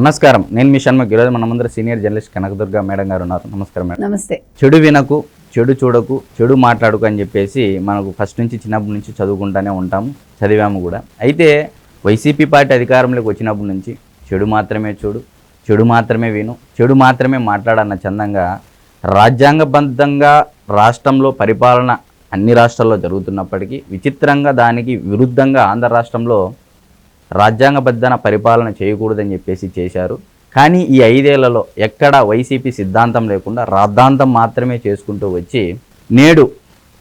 నమస్కారం, నేను మీ షణ్ముఖ్. ఈరోజు మన ముందర సీనియర్ జర్నలిస్ట్ కనకదుర్గ మేడం గారు ఉన్నారు. నమస్కారం మేడం. నమస్తే. చెడు వినకు, చెడు చూడకు, చెడు మాట్లాడుకు అని చెప్పేసి మనకు ఫస్ట్ నుంచి చిన్నప్పటి నుంచి చదువుకుంటూనే ఉంటాము, చదివాము కూడా. అయితే వైసీపీ పార్టీ అధికారంలోకి వచ్చినప్పటి నుంచి చెడు మాత్రమే చూడు, చెడు మాత్రమే విను, చెడు మాత్రమే మాట్లాడన్న చందంగా రాజ్యాంగబద్ధంగా రాష్ట్రంలో పరిపాలన అన్ని రాష్ట్రాల్లో జరుగుతున్నప్పటికీ విచిత్రంగా దానికి విరుద్ధంగా ఆంధ్ర రాష్ట్రంలో రాజ్యాంగబద్ధన పరిపాలన చేయకూడదని చెప్పేసి చేశారు. కానీ ఈ 5 ఏళ్లలో ఎక్కడ వైసీపీ సిద్ధాంతం లేకుండా రాద్ధాంతం మాత్రమే చేసుకుంటూ వచ్చి నేడు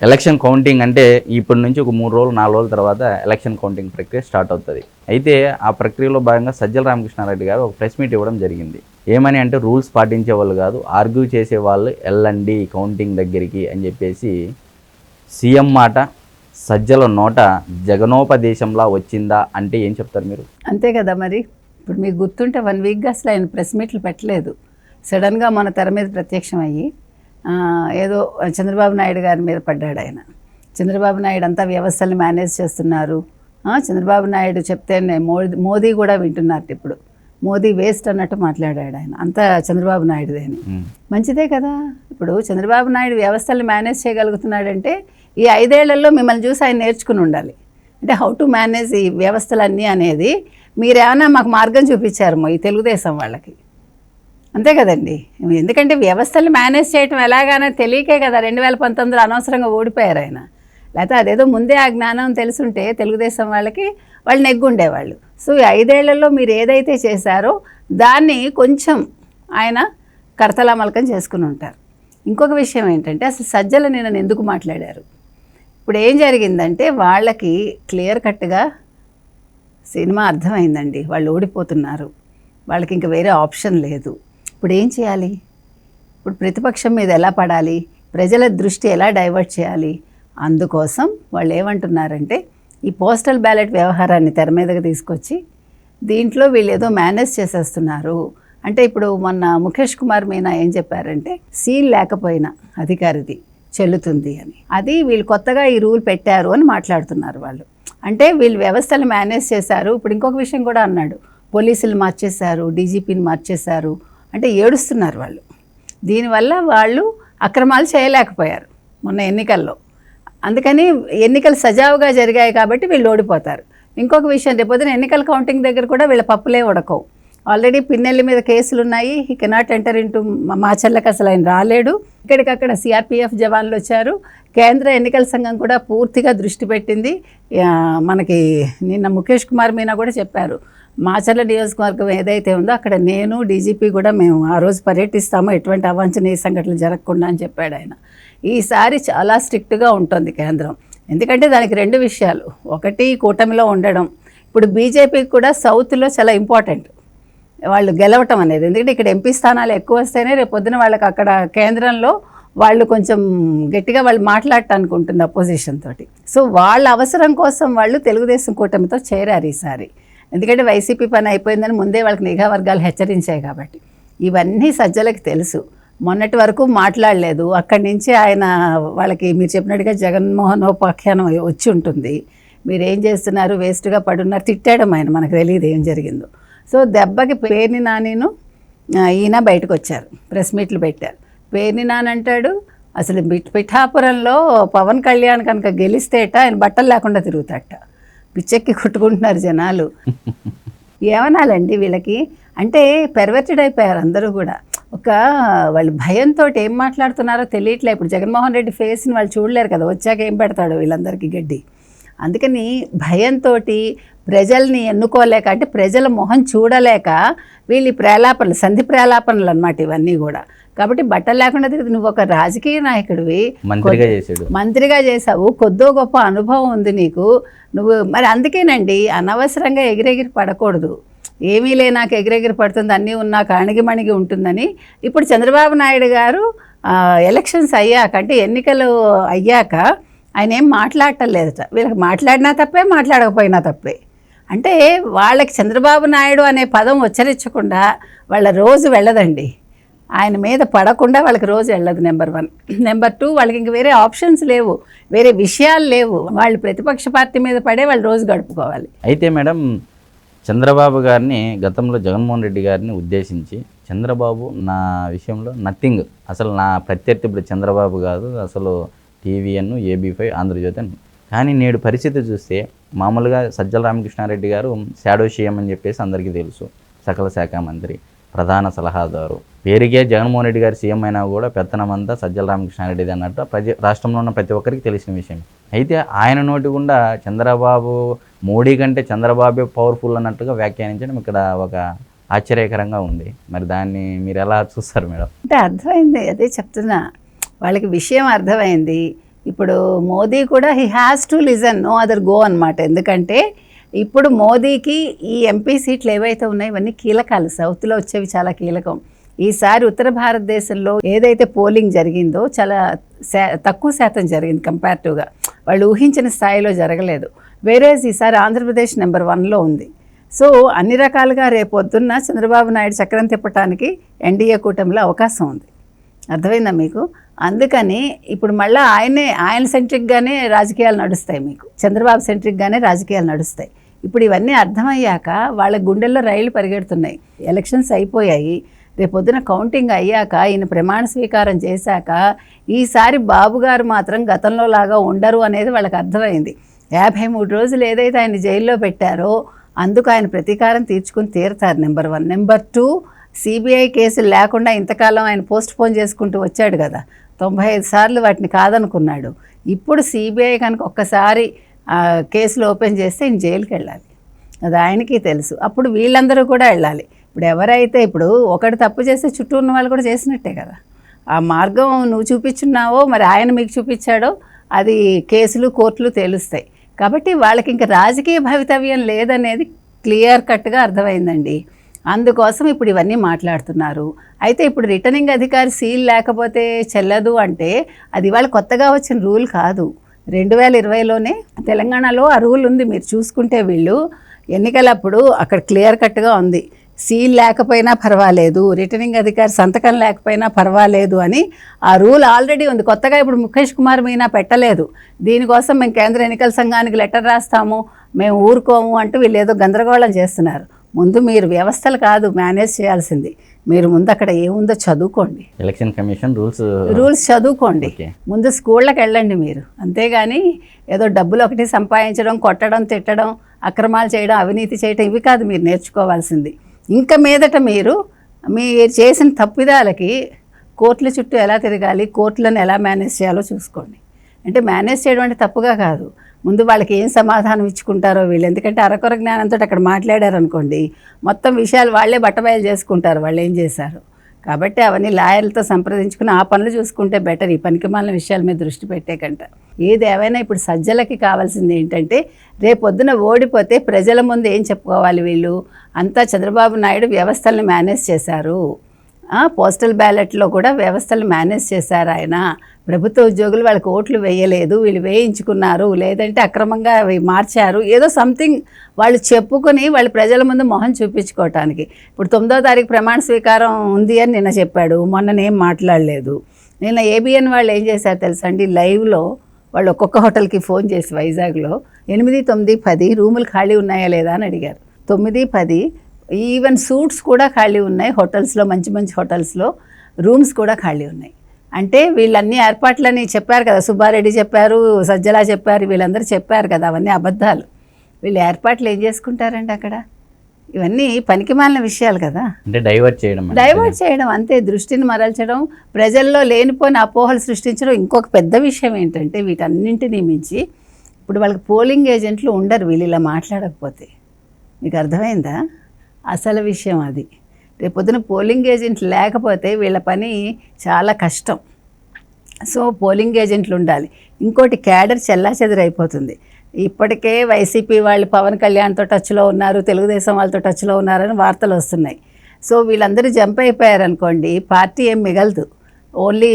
ఎలక్షన్ కౌంటింగ్ అంటే ఇప్పటి నుంచి ఒక 3 రోజులు 4 రోజుల తర్వాత ఎలక్షన్ కౌంటింగ్ ప్రక్రియ స్టార్ట్ అవుతుంది. అయితే ఆ ప్రక్రియలో భాగంగా సజ్జల రామకృష్ణారెడ్డి గారు ఒక ప్రెస్ మీట్ ఇవ్వడం జరిగింది. ఏమని అంటే రూల్స్ పాటించే వాళ్ళు కాదు, ఆర్గ్యూ చేసే వాళ్ళు వెళ్ళండి కౌంటింగ్ దగ్గరికి అని చెప్పేసి సీఎం మాట సజ్జల నోట జగనోపదేశంలా వచ్చిందా అంటే ఏం చెప్తారు మీరు? అంతే కదా మరి. ఇప్పుడు మీకు గుర్తుంటే 1 వీక్గా అసలు ఆయన ప్రెస్ మీట్లు పెట్టలేదు. సడన్గా మన తెర మీద ప్రత్యక్షం అయ్యి ఏదో చంద్రబాబు నాయుడు గారి మీద పడ్డాడు ఆయన. చంద్రబాబు నాయుడు అంతా వ్యవస్థల్ని మేనేజ్ చేస్తున్నారు, చంద్రబాబు నాయుడు చెప్తేనే మోదీ కూడా వింటున్నారు. ఇప్పుడు మోదీ వేస్ట్ అన్నట్టు మాట్లాడాడు ఆయన. అంతా చంద్రబాబు నాయుడుదేని. మంచిదే కదా. ఇప్పుడు చంద్రబాబు నాయుడు వ్యవస్థల్ని మేనేజ్ చేయగలుగుతున్నాడంటే ఈ 5 ఏళ్లలో మిమ్మల్ని చూసి ఆయన నేర్చుకుని ఉండాలి. అంటే హౌ టు మేనేజ్ ఈ వ్యవస్థలన్నీ అనేది మీరేమన్నా మాకు మార్గం చూపించారు ఈ తెలుగుదేశం వాళ్ళకి. అంతే కదండి. ఎందుకంటే వ్యవస్థలు మేనేజ్ చేయటం ఎలాగానో తెలియకే కదా 2019లో అనవసరంగా ఓడిపోయారు ఆయన. లేకపోతే అదేదో ముందే ఆ జ్ఞానం తెలుసుంటే తెలుగుదేశం వాళ్ళకి వాళ్ళు నెగ్గుండేవాళ్ళు. సో ఈ 5 ఏళ్లలో మీరు ఏదైతే చేశారో దాన్ని కొంచెం ఆయన కర్తలామలకం చేసుకుని ఉంటారు. ఇంకొక విషయం ఏంటంటే అసలు సజ్జల నిన్న ఎందుకు మాట్లాడారు? ఇప్పుడు ఏం జరిగిందంటే వాళ్ళకి క్లియర్ కట్గా సినిమా అర్థమైందండి. వాళ్ళు ఓడిపోతున్నారు, వాళ్ళకి ఇంకా వేరే ఆప్షన్ లేదు. ఇప్పుడు ఏం చేయాలి? ఇప్పుడు ప్రతిపక్షం మీద ఎలా పడాలి, ప్రజల దృష్టి ఎలా డైవర్ట్ చేయాలి? అందుకోసం వాళ్ళు ఏమంటున్నారంటే ఈ పోస్టల్ బ్యాలెట్ వ్యవహారాన్ని తెర మీదకి తీసుకొచ్చి దీంట్లో వీళ్ళు ఏదో మేనేజ్ చేసేస్తున్నారు. అంటే ఇప్పుడు మొన్న ముఖేష్ కుమార్ మీనా ఏం చెప్పారంటే సీల్ లేకపోయినా అధికారిది చెల్లుతుంది అని. అది వీళ్ళు కొత్తగా ఈ రూల్ పెట్టారు అని మాట్లాడుతున్నారు వాళ్ళు. అంటే వీళ్ళు వ్యవస్థలు మేనేజ్ చేశారు. ఇప్పుడు ఇంకొక విషయం కూడా అన్నాడు, పోలీసులు మార్చేశారు, డీజీపీని మార్చేశారు అంటే ఏడుస్తున్నారు వాళ్ళు. దీనివల్ల వాళ్ళు అక్రమాలు చేయలేకపోయారు మొన్న ఎన్నికల్లో. అందుకని ఎన్నికలు సజావుగా జరిగాయి కాబట్టి వీళ్ళు ఓడిపోతారు. ఇంకొక విషయం, రేపొద్దున ఎన్నికల కౌంటింగ్ దగ్గర కూడా వీళ్ళ పప్పులే ఉడకవు. ఆల్రెడీ పిన్నెల్లి మీద కేసులు ఉన్నాయి. హీ కెనాట్ ఎంటర్ ఇంటూ మాచర్లకు అసలు ఆయన రాలేడు. ఇక్కడికక్కడ సిఆర్పిఎఫ్ జవాన్లు వచ్చారు. కేంద్ర ఎన్నికల సంఘం కూడా పూర్తిగా దృష్టి పెట్టింది. మనకి నిన్న ముఖేష్ కుమార్ మీనా కూడా చెప్పారు, మాచర్ల నియోజకవర్గం ఏదైతే ఉందో అక్కడ నేను డీజీపీ కూడా మేము ఆ రోజు పర్యటిస్తాము, ఎటువంటి అవాంఛనీయ సంఘటనలు జరగకుండా అని చెప్పాడు ఆయన. ఈసారి చాలా స్ట్రిక్ట్గా ఉంటుంది కేంద్రం. ఎందుకంటే దానికి 2 విషయాలు. ఒకటి కూటమిలో ఉండడం. ఇప్పుడు బీజేపీకి కూడా సౌత్లో చాలా ఇంపార్టెంట్ వాళ్ళు గెలవటం అనేది. ఎందుకంటే ఇక్కడ ఎంపీ స్థానాలు ఎక్కువ వస్తేనే రేపు పొద్దున వాళ్ళకి అక్కడ కేంద్రంలో వాళ్ళు కొంచెం గట్టిగా వాళ్ళు మాట్లాడటానికి ఉంటుంది అపోజిషన్ తోటి. సో వాళ్ళ అవసరం కోసం వాళ్ళు తెలుగుదేశం కూటమితో చేరారు ఈసారి. ఎందుకంటే వైసీపీ పని అయిపోయిందని ముందే వాళ్ళకి నిఘా వర్గాలు హెచ్చరించాయి కాబట్టి. ఇవన్నీ సజ్జలకి తెలుసు. మొన్నటి వరకు మాట్లాడలేదు. అక్కడి నుంచి ఆయన వాళ్ళకి మీరు చెప్పినట్టుగా జగన్మోహనోపాఖ్యానం వచ్చి ఉంటుంది. మీరు ఏం చేస్తున్నారు, వేస్ట్గా పడున్నారు, తిట్టాడు ఆయన. మనకు తెలియదు ఏం జరిగిందో. సో దెబ్బకి పేర్ని నానిను ఈయన బయటకు వచ్చారు, ప్రెస్ మీట్లు పెట్టారు. పేర్ని నాని అంటాడు అసలు పిఠాపురంలో పవన్ కళ్యాణ్ కనుక గెలిస్తేట ఆయన బట్టలు లేకుండా తిరుగుతాట. పిచ్చెక్కి కొట్టుకుంటున్నారు జనాలు. ఏమనాలండి వీళ్ళకి? అంటే పెర్వర్టెడ్ అయిపోయారు అందరూ కూడా. ఒక వాళ్ళు భయంతో ఏం మాట్లాడుతున్నారో తెలియట్లే. ఇప్పుడు జగన్మోహన్ రెడ్డి ఫేస్ని వాళ్ళు చూడలేరు కదా, వచ్చాక ఏం పెడతాడు వీళ్ళందరికీ గడ్డి. అందుకని భయంతో ప్రజల్ని ఎన్నుకోలేక, అంటే ప్రజల మొహం చూడలేక వీళ్ళు ప్రేలాపనలు, సంధి ప్రేలాపనలు అన్నమాట ఇవన్నీ కూడా. కాబట్టి బట్టలు లేకుండా తిరిగి నువ్వు ఒక రాజకీయ నాయకుడివి, మంత్రిగా చేసావు, కొద్దో గొప్ప అనుభవం ఉంది నీకు. నువ్వు మరి అందుకేనండి అనవసరంగా ఎగిరెగిరి పడకూడదు. ఏమీ లే నాకు ఎగిరెగిరి పడుతుంది, అన్నీ ఉన్నాక అణిగిమణిగి ఉంటుందని. ఇప్పుడు చంద్రబాబు నాయుడు గారు ఎలక్షన్స్ అయ్యాక, అంటే ఎన్నికలు అయ్యాక ఆయన ఏం మాట్లాడటం లేదట. వీళ్ళకి మాట్లాడినా తప్పే, మాట్లాడకపోయినా తప్పే. అంటే వాళ్ళకి చంద్రబాబు నాయుడు అనే పదం ఉచ్చరించకుండా వాళ్ళ రోజు వెళ్ళదండి. ఆయన మీద పడకుండా వాళ్ళకి రోజు వెళ్ళదు. నెంబర్ 1. నెంబర్ 2, వాళ్ళకి ఇంక వేరే ఆప్షన్స్ లేవు, వేరే విషయాలు లేవు. వాళ్ళు ప్రతిపక్ష పార్టీ మీద పడే వాళ్ళు రోజు గడుపుకోవాలి. అయితే మేడం చంద్రబాబు గారిని గతంలో జగన్మోహన్ రెడ్డి గారిని ఉద్దేశించి చంద్రబాబు నా విషయంలో నథింగ్, అసలు నా ప్రత్యర్థి ఇప్పుడు చంద్రబాబు కాదు, అసలు TVN, AB5, ఆంధ్రజ్యోతి అని. కానీ నేడు పరిస్థితి చూస్తే మామూలుగా సజ్జల రామకృష్ణారెడ్డి గారు షాడో సీఎం అని చెప్పేసి అందరికీ తెలుసు, సకల శాఖ మంత్రి, ప్రధాన సలహాదారు, పేరుగే జగన్మోహన్ రెడ్డి గారు సీఎం అయినా కూడా పెత్తనమంతా సజ్జల రామకృష్ణారెడ్డిది అన్నట్టు రాష్ట్రంలో ఉన్న ప్రతి ఒక్కరికి తెలిసిన విషయం. అయితే ఆయన నోటి గుండా చంద్రబాబు మోడీ కంటే చంద్రబాబే పవర్ఫుల్ అన్నట్టుగా వ్యాఖ్యానించడం ఇక్కడ ఒక ఆశ్చర్యకరంగా ఉంది. మరి దాన్ని మీరు ఎలా చూస్తారు మేడం? అంటే అర్థమైంది, అదే చెప్తున్నా, వాళ్ళకి విషయం అర్థమైంది. ఇప్పుడు మోదీ కూడా he has to listen, no other go అనమాట. ఎందుకంటే ఇప్పుడు మోదీకి ఈ MP సీట్లు ఏవైతే ఉన్నాయో ఇవన్నీ కీలకాలు, సౌత్లో వచ్చేవి చాలా కీలకం. ఈసారి ఉత్తర భారతదేశంలో ఏదైతే పోలింగ్ జరిగిందో చాలా తక్కువ శాతం జరిగింది కంపారిటివ్గా, వాళ్ళు ఊహించిన స్థాయిలో జరగలేదు. వేరేజ్ ఈసారి ఆంధ్రప్రదేశ్ నెంబర్ 1లో ఉంది. సో అన్ని రకాలుగా రేపొద్దున్న చంద్రబాబు నాయుడు చక్రం తిప్పడానికి NDA కూటమిలో అవకాశం ఉంది. అర్థమైందా మీకు? అందుకని ఇప్పుడు మళ్ళీ ఆయన సెంట్రిక్గానే రాజకీయాలు నడుస్తాయి, మీకు చంద్రబాబు సెంట్రిక్గానే రాజకీయాలు నడుస్తాయి. ఇప్పుడు ఇవన్నీ అర్థమయ్యాక వాళ్ళ గుండెల్లో రైళ్లు పరిగెడుతున్నాయి. ఎలక్షన్స్ అయిపోయాయి, రేపొద్దున కౌంటింగ్ అయ్యాక ఈయన ప్రమాణ స్వీకారం చేశాక ఈసారి బాబు గారు మాత్రం గతంలో లాగా ఉండరు అనేది వాళ్ళకి అర్థమైంది. 53 రోజులు ఏదైతే ఆయన జైల్లో పెట్టారో అందుకు ఆయన ప్రతీకారం తీర్చుకుని తీరుతారు, నెంబర్ 1. నెంబర్ 2, CBI కేసులు లేకుండా ఇంతకాలం ఆయన పోస్ట్ పోన్ చేసుకుంటూ వచ్చాడు కదా, 95 సార్లు వాటిని కాదనుకున్నాడు. ఇప్పుడు CBI కనుక ఒక్కసారి కేసులు ఓపెన్ చేస్తే ఈయన జైలుకి వెళ్ళాలి, అది ఆయనకి తెలుసు. అప్పుడు వీళ్ళందరూ కూడా వెళ్ళాలి. ఇప్పుడు ఎవరైతే ఇప్పుడు ఒకటి తప్పు చేస్తే చుట్టూ ఉన్న వాళ్ళు కూడా చేసినట్టే కదా. ఆ మార్గం నువ్వు చూపించున్నావో మరి ఆయన మీకు చూపించాడో అది కేసులు కోర్టులు తేలుస్తాయి. కాబట్టి వాళ్ళకి ఇంకా రాజకీయ భవితవ్యం లేదనేది క్లియర్ కట్గా అర్థమైందండి. అందుకోసం ఇప్పుడు ఇవన్నీ మాట్లాడుతున్నారు. అయితే ఇప్పుడు రిటర్నింగ్ అధికారి సీల్ లేకపోతే చెల్లదు అంటే అది ఇవాళ కొత్తగా వచ్చిన రూల్ కాదు, 2020లోనే తెలంగాణలో ఆ రూల్ ఉంది. మీరు చూసుకుంటే వీళ్ళు ఎన్నికలప్పుడు అక్కడ క్లియర్ కట్గా ఉంది, సీల్ లేకపోయినా పర్వాలేదు, రిటర్నింగ్ అధికారి సంతకం లేకపోయినా పర్వాలేదు అని ఆ రూల్ ఆల్రెడీ ఉంది. కొత్తగా ఇప్పుడు ముఖేష్ కుమార్ మీనా పెట్టలేదు. దీనికోసం మేము కేంద్ర ఎన్నికల సంఘానికి లెటర్ రాస్తాము, మేము ఊరుకోము అంటూ వీళ్ళు ఏదో గందరగోళం చేస్తున్నారు. ముందు మీరు వ్యవస్థలు కాదు మేనేజ్ చేయాల్సింది, మీరు ముందు అక్కడ ఏముందో చదువుకోండి, ఎలక్షన్ కమిషన్ రూల్స్ చదువుకోండి, ముందు స్కూళ్ళకి వెళ్ళండి మీరు. అంతేగాని ఏదో డబ్బులు ఒకటి సంపాదించడం, కొట్టడం, తిట్టడం, అక్రమాలు చేయడం, అవినీతి చేయడం ఇవి కాదు మీరు నేర్చుకోవాల్సింది. ఇంకా మీదట మీరు చేసిన తప్పిదాలకి కోర్టుల చుట్టూ ఎలా తిరగాలి, కోర్టులను ఎలా మేనేజ్ చేయాలో చూసుకోండి. అంటే మేనేజ్ చేయడం అంటే తప్పుగా కాదు, ముందు వాళ్ళకి ఏం సమాధానం ఇచ్చుకుంటారో వీళ్ళు. ఎందుకంటే అరకొర జ్ఞానంతో అక్కడ మాట్లాడారు అనుకోండి, మొత్తం విషయాలు వాళ్ళే బట్టబయలు చేసుకుంటారు వాళ్ళు ఏం చేశారు. కాబట్టి అవన్నీ లాయర్లతో సంప్రదించుకుని ఆ పనులు చూసుకుంటే బెటర్, ఈ పనికిమాలిన విషయాల మీద దృష్టి పెట్టే కంట. ఏదేమైనా ఇప్పుడు సజ్జలకి కావాల్సింది ఏంటంటే రేపొద్దున ఓడిపోతే ప్రజల ముందు ఏం చెప్పుకోవాలి, వీళ్ళు అంతా చంద్రబాబు నాయుడు వ్యవస్థల్ని మేనేజ్ చేశారు, పోస్టల్ బ్యాలెట్లో కూడా వ్యవస్థలు మేనేజ్ చేశారు ఆయన, ప్రభుత్వ ఉద్యోగులు వాళ్ళకి ఓట్లు వేయలేదు, వీళ్ళు వేయించుకున్నారు, లేదంటే అక్రమంగా మార్చారు, ఏదో సంథింగ్ వాళ్ళు చెప్పుకొని వాళ్ళు ప్రజల ముందు మొహం చూపించుకోవటానికి. ఇప్పుడు 9వ తారీఖు ప్రమాణ స్వీకారం ఉంది అని నిన్న చెప్పాడు, మొన్ననేం మాట్లాడలేదు. నిన్న ABN వాళ్ళు ఏం చేశారు తెలుసా అండి, లైవ్లో వాళ్ళు ఒక్కొక్క హోటల్కి ఫోన్ చేసి వైజాగ్లో 8, 9, 10 రూములు ఖాళీ ఉన్నాయా లేదా అని అడిగారు. 9, 10 ఈవెన్ సూట్స్ కూడా ఖాళీ ఉన్నాయి హోటల్స్లో, మంచి మంచి హోటల్స్లో రూమ్స్ కూడా ఖాళీ ఉన్నాయి. అంటే వీళ్ళన్నీ ఏర్పాట్లని చెప్పారు కదా, సుబ్బారెడ్డి చెప్పారు, సజ్జలా చెప్పారు, వీళ్ళందరూ చెప్పారు కదా, అవన్నీ అబద్ధాలు. వీళ్ళు ఏర్పాట్లు ఏం చేసుకుంటారండి అక్కడ? ఇవన్నీ పనికిమాలిన విషయాలు కదా. అంటే డైవర్ట్ చేయడం అంతే, దృష్టిని మరల్చడం, ప్రజల్లో లేనిపోయిన అపోహలు సృష్టించడం. ఇంకొక పెద్ద విషయం ఏంటంటే వీటన్నింటినీ మించి ఇప్పుడు వాళ్ళకి పోలింగ్ ఏజెంట్లు ఉండరు వీళ్ళు ఇలా మాట్లాడకపోతే. మీకు అర్థమైందా? అసలు విషయం అది. రేపొద్దున పోలింగ్ ఏజెంట్ లేకపోతే వీళ్ళ పని చాలా కష్టం. సో పోలింగ్ ఏజెంట్లు ఉండాలి. ఇంకోటి క్యాడర్ చెల్లాచెదరైపోతుంది. ఇప్పటికే వైసీపీ వాళ్ళు పవన్ కళ్యాణ్తో టచ్లో ఉన్నారు, తెలుగుదేశం వాళ్ళతో టచ్లో ఉన్నారని వార్తలు వస్తున్నాయి. సో వీళ్ళందరూ జంప్ అయిపోయారనుకోండి, పార్టీ ఏం మిగలదు. ఓన్లీ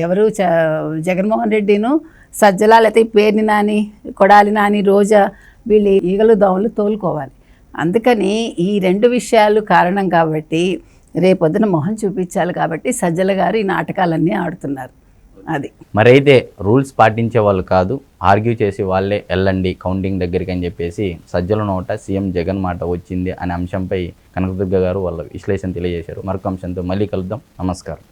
ఎవరు జగన్మోహన్ రెడ్డిను, సజ్జల, లేకపోతే పేర్ని నాని, కొడాలి నాని, రోజా, వీళ్ళు ఈగలు దోమలు తోలుకోవాలి. అందుకని ఈ 2 విషయాలు కారణం కాబట్టి రేపొద్దున మొహం చూపించాలి కాబట్టి సజ్జల గారు ఈ నాటకాలన్నీ ఆడుతున్నారు. అది మరైతే రూల్స్ పాటించే వాళ్ళు కాదు, ఆర్గ్యూ చేసి వాళ్ళే వెళ్ళండి కౌంటింగ్ దగ్గరికి అని చెప్పేసి సజ్జల నోట సీఎం జగన్ మాట వచ్చింది అనే అంశంపై కనకదుర్గ గారు వాళ్ళ విశ్లేషణ తెలియజేశారు. మరొక అంశంతో మళ్ళీ కలుద్దాం. నమస్కారం.